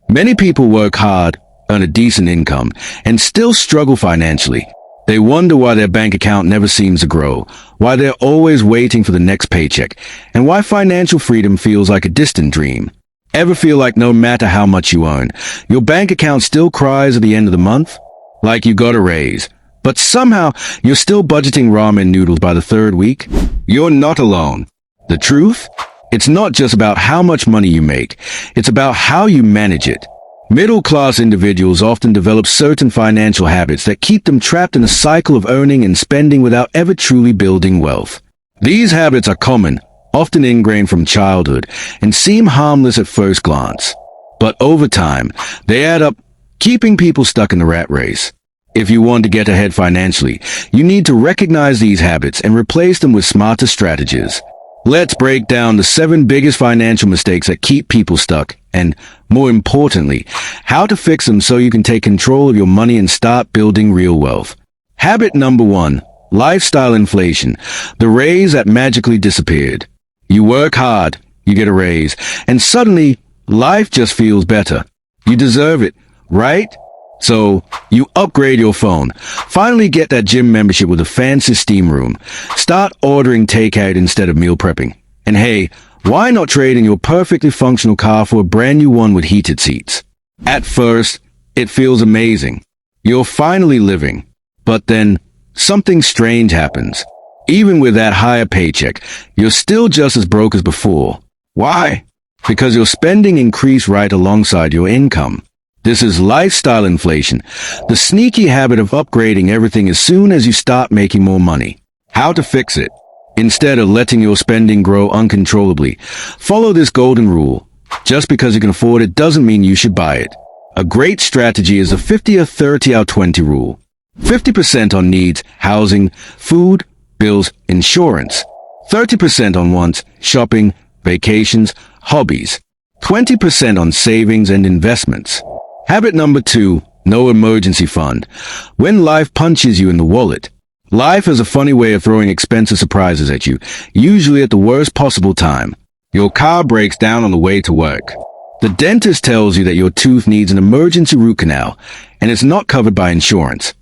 Many people work hard, earn a decent income, and still struggle financially. They wonder why their bank account never seems to grow, why they're always waiting for the next paycheck, and why financial freedom feels like a distant dream. Ever feel like no matter how much you earn, your bank account still cries at the end of the month? Like you got a raise, but somehow you're still budgeting ramen noodles by the third week? You're not alone. The truth? It's not just about how much money you make, it's about how you manage it. Middle-class individuals often develop certain financial habits that keep them trapped in a cycle of earning and spending without ever truly building wealth. These habits are common, often ingrained from childhood, and seem harmless at first glance. But over time, they add up, keeping people stuck in the rat race. If you want to get ahead financially, you need to recognize these habits and replace them with smarter strategies. Let's break down the 7 biggest financial mistakes that keep people stuck and, more importantly, how to fix them so you can take control of your money and start building real wealth. Habit number 1. Lifestyle inflation, the raise that magically disappeared. You work hard, you get a raise, and suddenly, life just feels better. You deserve it, right? So, you upgrade your phone, finally get that gym membership with a fancy steam room, start ordering takeout instead of meal prepping. And hey, why not trade in your perfectly functional car for a brand new one with heated seats? At first, it feels amazing. You're finally living. But then, something strange happens. Even with that higher paycheck, you're still just as broke as before. Why? Because your spending increased right alongside your income. This is lifestyle inflation, the sneaky habit of upgrading everything as soon as you start making more money. How to fix it? Instead of letting your spending grow uncontrollably, follow this golden rule. Just because you can afford it doesn't mean you should buy it. A great strategy is the 50-30-20 rule. 50% on needs, housing, food, bills, insurance. 30% on wants, shopping, vacations, hobbies. 20% on savings and investments. Habit number 2, no emergency fund. When life punches you in the wallet. Life has a funny way of throwing expensive surprises at you, usually at the worst possible time. Your car breaks down on the way to work. The dentist tells you that your tooth needs an emergency root canal, and it's not covered by insurance.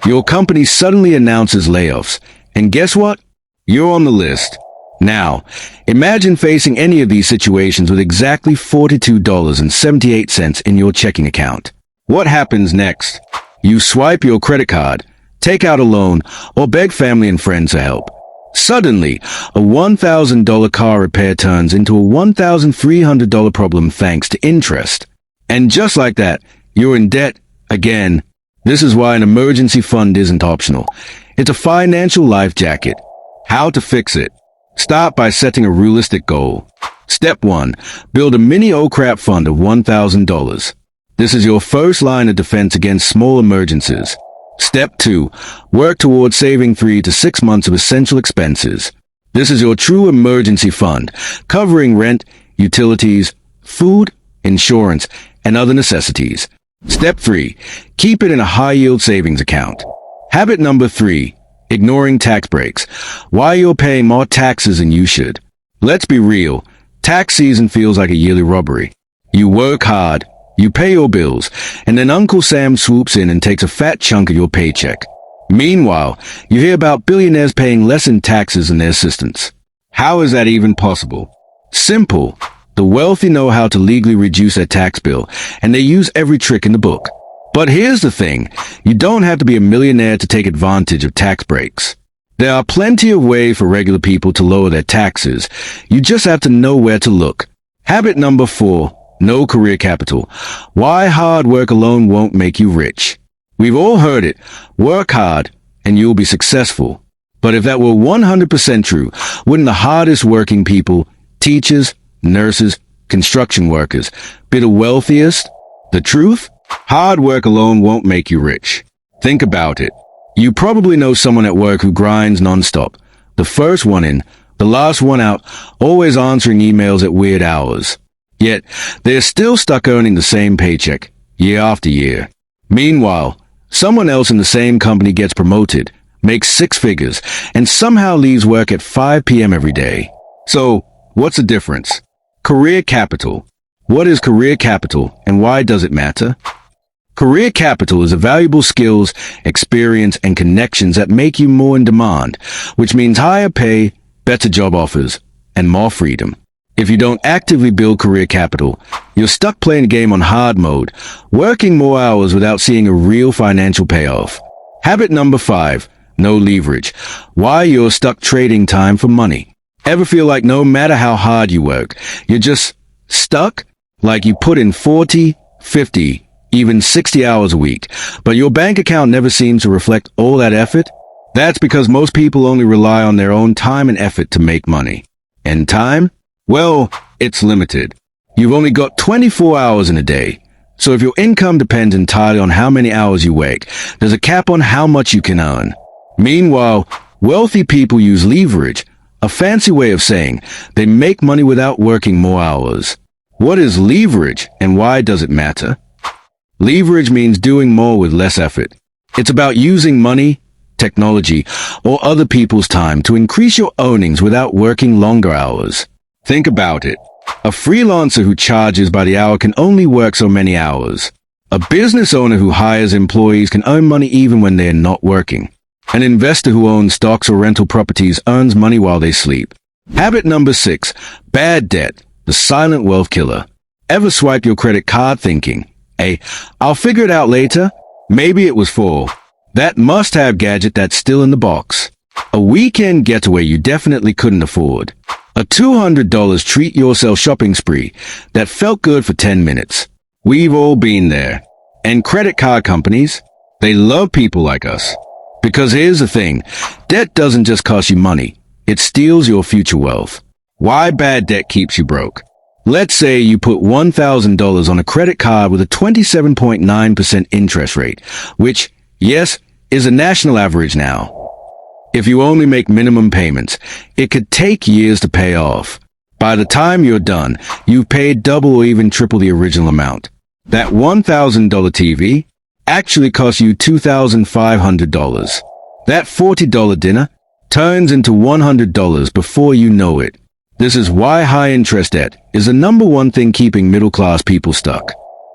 Your company suddenly announces layoffs, and guess what? You're on the list. Now, imagine facing any of these situations with exactly $42.78 in your checking account. What happens next? You swipe your credit card, take out a loan, or beg family and friends for help. Suddenly, a $1,000 car repair turns into a $1,300 problem thanks to interest. And just like that, you're in debt again. This is why an emergency fund isn't optional. It's a financial life jacket. How to fix it? Start by setting a realistic goal. Step 1. Build a mini oh-crap fund of $1,000. This is your first line of defense against small emergencies. Step 2. Work towards saving 3 to 6 months of essential expenses. This is your true emergency fund, covering rent, utilities, food, insurance, and other necessities. Step 3. Keep it in a high-yield savings account. Habit number 3. Ignoring tax breaks. Why you're paying more taxes than you should. Let's be real. Tax season feels like a yearly robbery. You work hard, you pay your bills, and then Uncle Sam swoops in and takes a fat chunk of your paycheck. Meanwhile, you hear about billionaires paying less in taxes than their assistants. How is that even possible? Simple. The wealthy know how to legally reduce their tax bill, and they use every trick in the book. But here's the thing, you don't have to be a millionaire to take advantage of tax breaks. There are plenty of ways for regular people to lower their taxes. You just have to know where to look. Habit number 4, no career capital. Why hard work alone won't make you rich. We've all heard it, work hard and you'll be successful. But if that were 100% true, wouldn't the hardest working people, teachers, nurses, construction workers, be the wealthiest? The truth? Hard work alone won't make you rich. Think about it. You probably know someone at work who grinds nonstop. The first one in, the last one out, always answering emails at weird hours. Yet, they're still stuck earning the same paycheck, year after year. Meanwhile, someone else in the same company gets promoted, makes 6 figures, and somehow leaves work at 5 p.m. every day. So, what's the difference? Career capital. What is career capital and why does it matter? Career capital is a valuable skills, experience, and connections that make you more in demand, which means higher pay, better job offers, and more freedom. If you don't actively build career capital, you're stuck playing a game on hard mode, working more hours without seeing a real financial payoff. Habit number 5, no leverage. Why you're stuck trading time for money. Ever feel like no matter how hard you work, you're just stuck? Like you put in 40, 50, even 60 hours a week, but your bank account never seems to reflect all that effort? That's because most people only rely on their own time and effort to make money. And time? Well, it's limited. You've only got 24 hours in a day. So if your income depends entirely on how many hours you work, there's a cap on how much you can earn. Meanwhile, wealthy people use leverage, a fancy way of saying they make money without working more hours. What is leverage and why does it matter? Leverage means doing more with less effort. It's about using money, technology, or other people's time to increase your earnings without working longer hours. Think about it. A freelancer who charges by the hour can only work so many hours. A business owner who hires employees can earn money even when they're not working. An investor who owns stocks or rental properties earns money while they sleep. Habit number 6, bad debt, the silent wealth killer. Ever swipe your credit card thinking, hey, I'll figure it out later? Maybe it was for that must-have gadget that's still in the box. A weekend getaway you definitely couldn't afford. A $200 treat-yourself shopping spree that felt good for 10 minutes. We've all been there. And credit card companies, they love people like us. Because here's the thing, debt doesn't just cost you money, it steals your future wealth. Why bad debt keeps you broke? Let's say you put $1,000 on a credit card with a 27.9% interest rate, which, yes, is a national average now. If you only make minimum payments, it could take years to pay off. By the time you're done, you've paid double or even triple the original amount. That $1,000 TV actually costs you $2,500. That $40 dinner turns into $100 before you know it. This is why high interest debt is the number one thing keeping middle-class people stuck.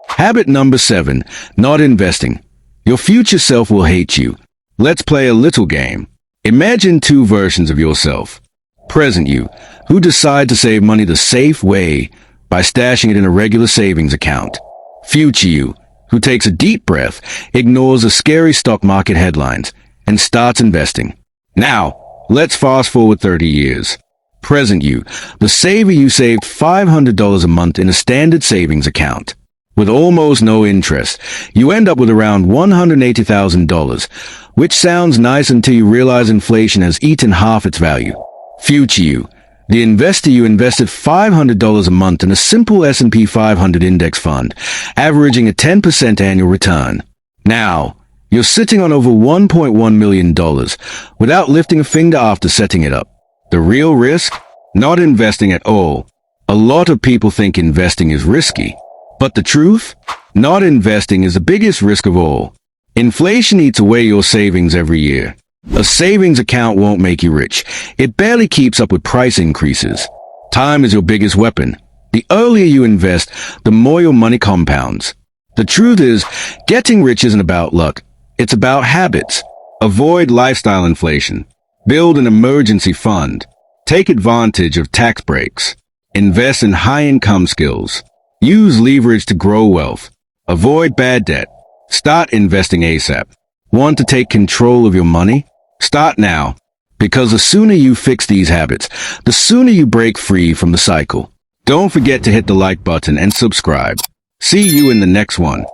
Habit number 7, not investing. Your future self will hate you. Let's play a little game. Imagine 2 versions of yourself. Present you, who decide to save money the safe way by stashing it in a regular savings account. Future you, who takes a deep breath, ignores the scary stock market headlines, and starts investing. Now, let's fast forward 30 years. Present you, the saver you saved $500 a month in a standard savings account. With almost no interest, you end up with around $180,000, which sounds nice until you realize inflation has eaten half its value. Future you, the investor you invested $500 a month in a simple S&P 500 index fund, averaging a 10% annual return. Now, you're sitting on over $1.1 million without lifting a finger after setting it up. The real risk? Not investing at all. A lot of people think investing is risky. But the truth? Not investing is the biggest risk of all. Inflation eats away your savings every year. A savings account won't make you rich. It barely keeps up with price increases. Time is your biggest weapon. The earlier you invest, the more your money compounds. The truth is, getting rich isn't about luck. It's about habits. Avoid lifestyle inflation. Build an emergency fund. Take advantage of tax breaks. Invest in high-income skills. Use leverage to grow wealth. Avoid bad debt. Start investing ASAP. Want to take control of your money? Start now. Because the sooner you fix these habits, the sooner you break free from the cycle. Don't forget to hit the like button and subscribe. See you in the next one.